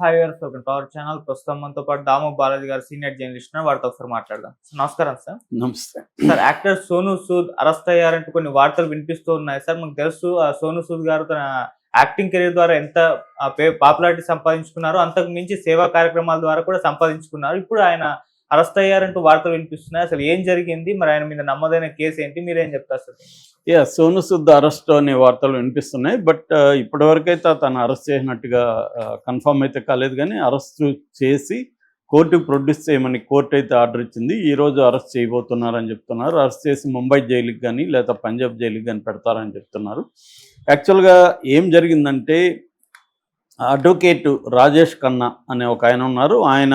Hi గారు. Welcome to our channel. ప్రస్తుతం మనతో పాటు దాము బాలాజీ గారు సీనియర్ జర్నలిస్ట్ ఉన్నారు. వారితో ఒకసారి మాట్లాడదాం. నమస్కారం సార్. నమస్తే. Sir, actor Sonu Sood arrest అయ్యారంటూ కొన్ని వార్తలు వినిపిస్తూ ఉన్నాయి సార్. మనకు తెలుసు సోనూ సూద్ గారు తన యాక్టింగ్ కెరీర్ ద్వారా ఎంత పాపులారిటీ సంపాదించుకున్నారో, అంతకు మించి సేవా కార్యక్రమాల ద్వారా కూడా సంపాదించుకున్నారు. ఇప్పుడు ఆయన అరెస్ట్ అయ్యారంటూ వార్తలు వినిపిస్తున్నాయి. అసలు ఏం జరిగింది? మరి ఆయన మీద నమోదైన కేసు ఏంటి? మీరేం చెప్తారు సార్? సోను సూద్ అరెస్ట్ అనే వార్తలు వినిపిస్తున్నాయి. బట్ ఇప్పటివరకైతే అతను అరెస్ట్ చేసినట్టుగా కన్ఫర్మ్ అయితే కాలేదు. కానీ అరెస్ట్ చేసి కోర్టుకు ప్రొడ్యూస్ చేయమని కోర్టు అయితే ఆర్డర్ ఇచ్చింది. ఈరోజు అరెస్ట్ చేయబోతున్నారని చెప్తున్నారు. అరెస్ట్ చేసి ముంబై జైలుకి కానీ లేదా పంజాబ్ జైలుకి కానీ పెడతారని చెప్తున్నారు. యాక్చువల్గా ఏం జరిగిందంటే, అడ్వకేట్ రాజేష్ ఖన్నా అనే ఒక ఆయన ఉన్నారు. ఆయన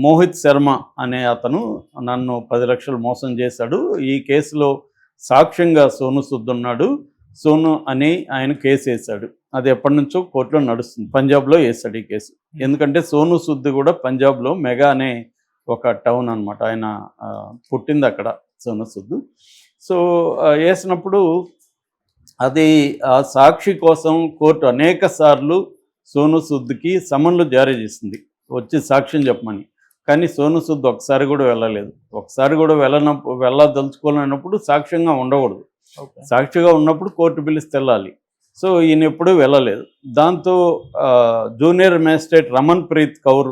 మోహిత్ శర్మ అనే అతను నన్ను 10 లక్షలు మోసం చేశాడు, ఈ కేసులో సాక్ష్యంగా సోను సూద్ ఉన్నాడు, సోను అని ఆయన కేసు వేశాడు. అది ఎప్పటి నుంచో కోర్టులో నడుస్తుంది. పంజాబ్లో వేశాడు ఈ కేసు. ఎందుకంటే సోను సూద్ కూడా పంజాబ్లో మెగా అనే ఒక టౌన్ అనమాట. ఆయన పుట్టింది అక్కడ సోను సూద్. సో వేసినప్పుడు అది ఆ సాక్షి కోసం కోర్టు అనేక సార్లు సోను సూద్కి సమన్లు జారీ చేసింది, వచ్చి సాక్ష్యం చెప్పమని. కానీ సోను సూద్ ఒకసారి కూడా వెళ్ళలేదు. ఒకసారి కూడా వెళ్ళదలుచుకోలేనప్పుడు సాక్ష్యంగా ఉండకూడదు. సాక్షిగా ఉన్నప్పుడు కోర్టు పిలిస్తే వెళ్ళాలి. సో ఈయన ఎప్పుడూ వెళ్ళలేదు. దాంతో junior magistrate Raman Preet Kaur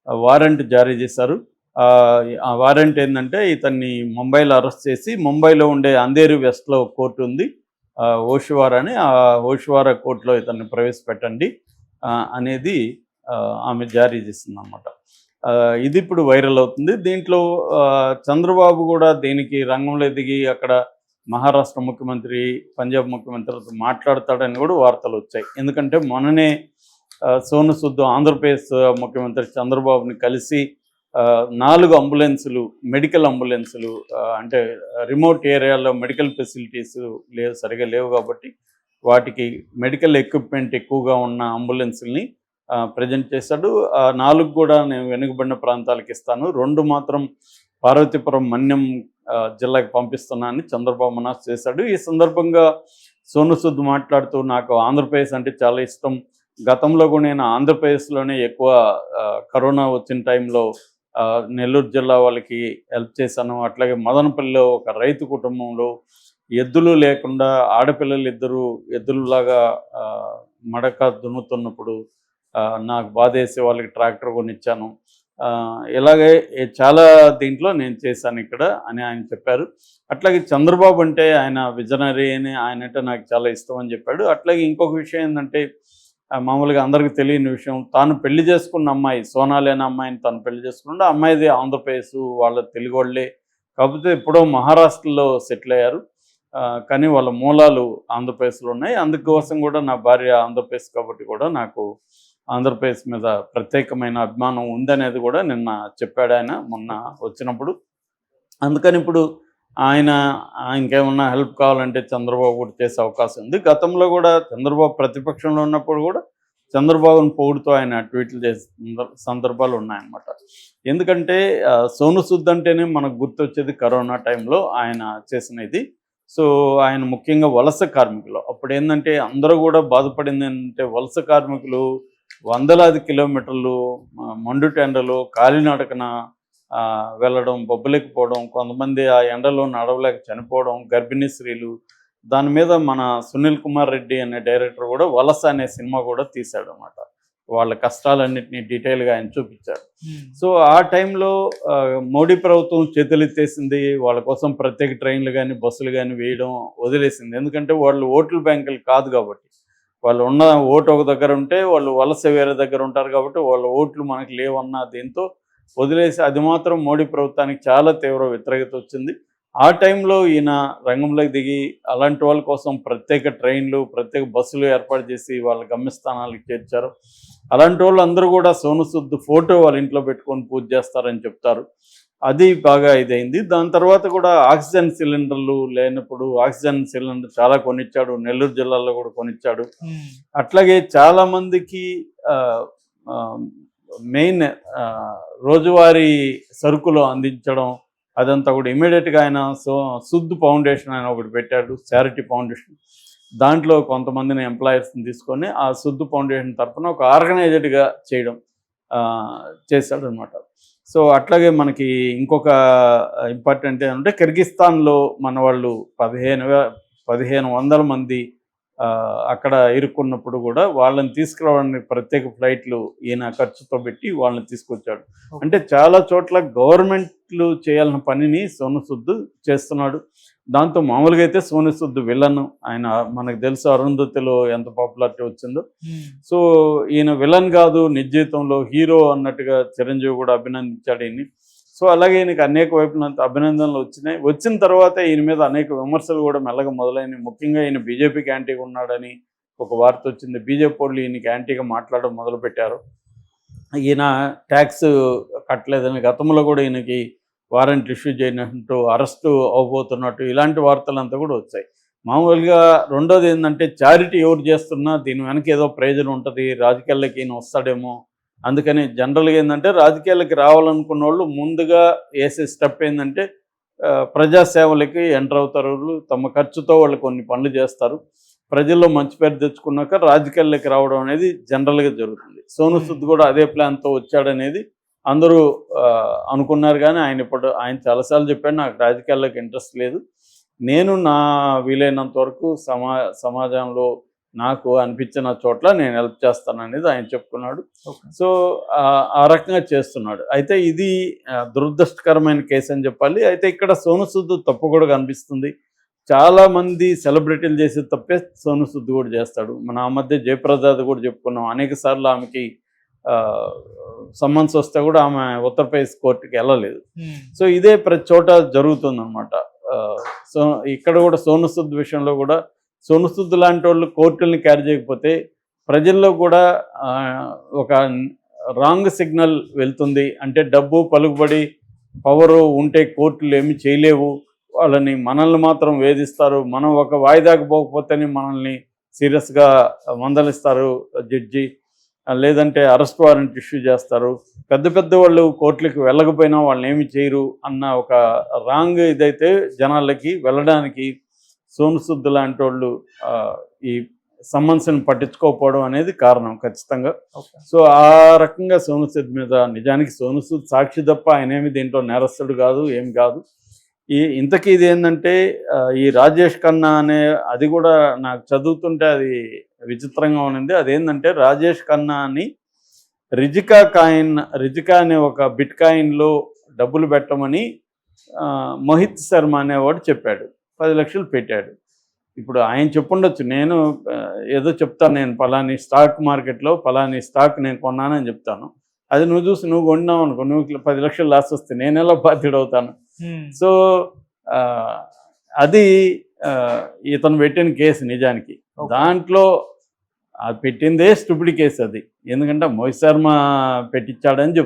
warrant జారీ చేశారు. ఆ వారెంట్ ఏంటంటే, ఇతన్ని ముంబైలో అరెస్ట్ చేసి, ముంబైలో ఉండే అంధేరి వెస్ట్లో కోర్టు ఉంది, ఓషివారా అని, ఆ ఓషివారా కోర్టులో ఇతన్ని ప్రవేశపెట్టండి అనేది ఆమె జారీ చేసింది అన్నమాట. ఇది ఇప్పుడు వైరల్ అవుతుంది. దీంట్లో చంద్రబాబు కూడా దీనికి రంగంలో దిగి అక్కడ మహారాష్ట్ర ముఖ్యమంత్రి, పంజాబ్ ముఖ్యమంత్రితో మాట్లాడతాడని కూడా వార్తలు వచ్చాయి. ఎందుకంటే మొన్ననే సోను సూద్ ఆంధ్రప్రదేశ్ ముఖ్యమంత్రి చంద్రబాబుని కలిసి 4 అంబులెన్సులు, మెడికల్ అంబులెన్సులు, అంటే రిమోట్ ఏరియాలో మెడికల్ ఫెసిలిటీస్ సరిగా లేవు కాబట్టి వాటికి మెడికల్ ఎక్విప్మెంట్ ఎక్కువగా ఉన్న అంబులెన్సుల్ని ప్రజెంట్ చేశాడు. 4 కూడా నేను వెనుకబడిన ప్రాంతాలకు ఇస్తాను, 2 మాత్రం పార్వతీపురం మన్యం జిల్లాకి పంపిస్తున్నానని చంద్రబాబు అనౌన్స్ చేశాడు. ఈ సందర్భంగా సోను సూద్ మాట్లాడుతూ, నాకు ఆంధ్రప్రదేశ్ అంటే చాలా ఇష్టం, గతంలో కూడా నేను ఆంధ్రప్రదేశ్లోనే ఎక్కువ కరోనా వచ్చిన టైంలో నెల్లూరు జిల్లా వాళ్ళకి హెల్ప్ చేశాను. అట్లాగే మదనపల్లిలో ఒక రైతు కుటుంబంలో ఎద్దులు లేకుండా ఆడపిల్లలు 2 ఎద్దులలాగా మడక దున్నుతున్నప్పుడు నాకు బాధేసి వాళ్ళకి ట్రాక్టర్ కొనిచ్చాను, ఇలాగే చాలా దీంట్లో నేను చేశాను ఇక్కడ అని ఆయన చెప్పారు. అట్లాగే చంద్రబాబు అంటే ఆయన విజనరీ అని, ఆయన అంటే నాకు చాలా ఇష్టం అని చెప్పాడు. అట్లాగే ఇంకొక విషయం ఏంటంటే, మామూలుగా అందరికీ తెలియని విషయం, తాను పెళ్లి చేసుకున్న అమ్మాయి సోనాలి అనే అమ్మాయిని తను పెళ్లి చేసుకున్నాడు. అమ్మాయిది ఆంధ్రప్రదేశ్, వాళ్ళ తెలుగు వాళ్ళే, కాకపోతే ఎప్పుడో మహారాష్ట్రలో సెటిల్ అయ్యారు. కానీ వాళ్ళ మూలాలు ఆంధ్రప్రదేశ్లో ఉన్నాయి. అందుకోసం కూడా నా భార్య ఆంధ్రప్రదేశ్ కాబట్టి కూడా నాకు ఆంధ్రప్రదేశ్ మీద ప్రత్యేకమైన అభిమానం ఉందనేది కూడా నిన్న చెప్పాడు ఆయన మొన్న వచ్చినప్పుడు. అందుకని ఇప్పుడు ఆయనకేమన్నా హెల్ప్ కావాలంటే చంద్రబాబు కూడా చేసే అవకాశం ఉంది. గతంలో కూడా చంద్రబాబు ప్రతిపక్షంలో ఉన్నప్పుడు కూడా చంద్రబాబును పొగుడుతూ ఆయన ట్వీట్లు చేసిన సందర్భాలు ఉన్నాయన్నమాట. ఎందుకంటే సోను సూద్ అంటేనే మనకు గుర్తొచ్చేది కరోనా టైంలో ఆయన చేసిన ఇది. సో ఆయన ముఖ్యంగా వలస కార్మికులు, అప్పుడు ఏంటంటే అందరూ కూడా బాధపడింది ఏంటంటే, వలస కార్మికులు వందలాది కిలోమీటర్లు మండుటెండలు కాలినడకన వెళ్ళడం, బొబ్బలేకపోవడం, కొంతమంది ఆ ఎండలో నడవలేక చనిపోవడం, గర్భిణీ స్త్రీలు. దాని మీద మన సునీల్ కుమార్ రెడ్డి అనే డైరెక్టర్ కూడా వలస అనే సినిమా కూడా తీశాడు అన్నమాట. వాళ్ళ కష్టాలన్నింటినీ డీటెయిల్గా ఆయన చూపించాడు. సో ఆ టైంలో మోడీ ప్రభుత్వం చేతులెత్తేసింది, వాళ్ళ కోసం ప్రత్యేక ట్రైన్లు కానీ బస్సులు కానీ వేయడం వదిలేసింది. ఎందుకంటే వాళ్ళు ఓట్ల బ్యాంకులు కాదు కాబట్టి, వాళ్ళు ఉన్న ఓటు ఒక దగ్గర ఉంటే వాళ్ళు వలస వేరే దగ్గర ఉంటారు కాబట్టి వాళ్ళ ఓట్లు మనకు లేవన్న దీంతో వదిలేసి, అది మాత్రం మోడీ ప్రభుత్వానికి చాలా తీవ్ర వ్యతిరేకత వచ్చింది. ఆ టైంలో ఈయన రంగంలోకి దిగి అలాంటి వాళ్ళ కోసం ప్రత్యేక ట్రైన్లు, ప్రత్యేక బస్సులు ఏర్పాటు చేసి వాళ్ళ గమ్యస్థానాలకు చేర్చారు. అలాంటి వాళ్ళు అందరూ కూడా సోను సూద్ ఫోటో వాళ్ళ ఇంట్లో పెట్టుకొని పూజ చేస్తారని చెప్తారు. అది బాగా ఇదైంది. దాని తర్వాత కూడా ఆక్సిజన్ సిలిండర్లు లేనప్పుడు ఆక్సిజన్ సిలిండర్ చాలా కొనిచ్చాడు, నెల్లూరు జిల్లాలో కూడా కొనిచ్చాడు. అట్లాగే చాలామందికి మెయిన్ రోజువారీ సరుకులు అందించడం, అదంతా కూడా ఇమీడియట్గా ఆయన సూద్ ఫౌండేషన్ ఆయన ఒకటి పెట్టాడు, చారిటీ ఫౌండేషన్. దాంట్లో కొంతమందిని ఎంప్లాయర్స్ని తీసుకొని ఆ సుద్దు ఫౌండేషన్ తరఫున ఒక ఆర్గనైజ్డ్గా చేయడం చేశాడనమాట. సో అట్లాగే మనకి ఇంకొక ఇంపార్టెంట్ ఏంటంటే కిర్గిస్తాన్లో మన వాళ్ళు 1500 మంది అక్కడ ఇరుక్కున్నప్పుడు కూడా వాళ్ళని తీసుకురావడానికి ప్రత్యేక ఫ్లైట్లు ఈయన ఖర్చుతో పెట్టి వాళ్ళని తీసుకొచ్చాడు. అంటే చాలా చోట్ల గవర్నమెంట్లు చేయాల్సిన పనిని సోను సూద్ చేస్తున్నాడు. దాంతో మామూలుగా అయితే సోను సూద్ విలన్, ఆయన మనకు తెలుసు అరుంధతిలో ఎంత పాపులారిటీ వచ్చిందో. సో ఈయన విలన్ కాదు, నిజ జీవితంలో హీరో అన్నట్టుగా చిరంజీవి కూడా అభినందించాడు ఈయన్ని. సో అలాగే ఈయనకి అనేక వైపున అభినందనలు వచ్చినాయి. వచ్చిన తర్వాత ఈయన మీద అనేక విమర్శలు కూడా మెల్లగా మొదలైనవి. ముఖ్యంగా ఈయన బీజేపీకి యాంటీగా ఉన్నాడని ఒక వార్త వచ్చింది. బీజేపీ వాళ్ళు ఈయనకి యాంటీగా మాట్లాడడం మొదలుపెట్టారు. ఈయన ట్యాక్స్ కట్టలేదని, గతంలో కూడా ఈయనకి వారెంట్ ఇష్యూ చేయనట్టు, అరెస్టు అవ్వబోతున్నట్టు ఇలాంటి వార్తలంతా కూడా వచ్చాయి. మామూలుగా రెండోది ఏంటంటే చారిటీ ఎవరు చేస్తున్నా దీని వెనక ఏదో ప్రయోజనం ఉంటుంది, రాజకీయాల్లోకి ఈయన వస్తాడేమో. అందుకని జనరల్గా ఏంటంటే రాజకీయాలకి రావాలనుకున్న వాళ్ళు ముందుగా వేసే స్టెప్ ఏంటంటే ప్రజాసేవలకి ఎంటర్ అవుతారు. తమ ఖర్చుతో వాళ్ళు కొన్ని పనులు చేస్తారు. ప్రజల్లో మంచి పేరు తెచ్చుకున్నాక రాజకీయాల్లోకి రావడం అనేది జనరల్గా జరుగుతుంది. సోను సూద్ కూడా అదే ప్లాన్తో వచ్చాడనేది అందరూ అనుకున్నారు. కానీ ఆయన చాలాసార్లు చెప్పాడు, నాకు రాజకీయాల్లోకి ఇంట్రెస్ట్ లేదు, నేను నా వీలైనంత వరకు సమాజంలో నాకు అనిపించిన చోట్ల నేను హెల్ప్ చేస్తాననేది ఆయన చెప్పుకున్నాడు. సో ఆ రకంగా చేస్తున్నాడు. అయితే ఇది దురదృష్టకరమైన కేసు అని చెప్పాలి. అయితే ఇక్కడ సోను సూద్ తప్పు కూడా కనిపిస్తుంది. చాలామంది సెలబ్రిటీలు చేసే తప్పే సోను సూద్ కూడా చేస్తాడు. మన ఆ మధ్య జయప్రదాది కూడా చెప్పుకున్నాం. అనేక సార్లు ఆమెకి సమ్మన్స్ వస్తే కూడా ఆమె ఉత్తరప్రదేశ్ కోర్టుకి వెళ్ళలేదు. సో ఇదే ప్రతి చోట జరుగుతుందన్నమాట. సో ఇక్కడ కూడా సోను సూద్ విషయంలో కూడా సోను సూద్ లాంటి వాళ్ళు కోర్టుల్ని క్యారీ చేయకపోతే ప్రజల్లో కూడా ఒక రాంగ్ సిగ్నల్ వెళ్తుంది. అంటే డబ్బు, పలుకుబడి, పవరు ఉంటే కోర్టులు ఏమి చేయలేవు, మనల్ని మాత్రం వేధిస్తారు, మనం ఒక వాయిదాకు పోకపోతేనే మనల్ని సీరియస్గా మందలిస్తారు జడ్జి, లేదంటే అరెస్ట్ వారెంట్ ఇష్యూ చేస్తారు, పెద్ద పెద్ద వాళ్ళు కోర్టులకు వెళ్ళకపోయినా వాళ్ళని ఏమి చేయరు అన్న ఒక రాంగ్ ఇదైతే జనాలకి వెళ్ళడానికి సోను సూద్ లాంటి వాళ్ళు ఈ సమ్మన్స్ని పట్టించుకోకపోవడం అనేది కారణం ఖచ్చితంగా. సో ఆ రకంగా సోను సూద్ మీద, నిజానికి సోను సూద్ సాక్షి తప్ప ఆయనేమి దీంట్లో నేరస్తుడు కాదు, ఏం కాదు. ఇంతకీ ఇది ఏంటంటే ఈ రాజేష్ ఖన్నా అనే, అది కూడా నాకు చదువుతుంటే అది విచిత్రంగా ఉన్నది. అదేంటంటే రాజేష్ ఖన్నా అని రిజికా అనే ఒక బిట్ కాయిన్లో డబ్బులు పెట్టమని మోహిత్ శర్మ అనేవాడు చెప్పాడు. 10 లక్షలు పెట్టాడు. ఇప్పుడు ఆయన చెప్పుండొచ్చు, నేను ఏదో చెప్తాను, నేను పలాని స్టాక్ మార్కెట్లో పలాని స్టాక్ నేను కొన్నానని చెప్తాను. అది నువ్వు చూసి నువ్వు కొన్నావు అనుకో, నువ్వు 10 లక్షలు లాస్ వస్తే నేను ఎలా బాధ్యుడవుతాను? సో అది ఇతను పెట్టిన కేసు నిజానికి. దాంట్లో అది పెట్టిందే స్టూపిడ్ కేసు అది. ఎందుకంటే మోహిత్ శర్మ పెట్టించాడని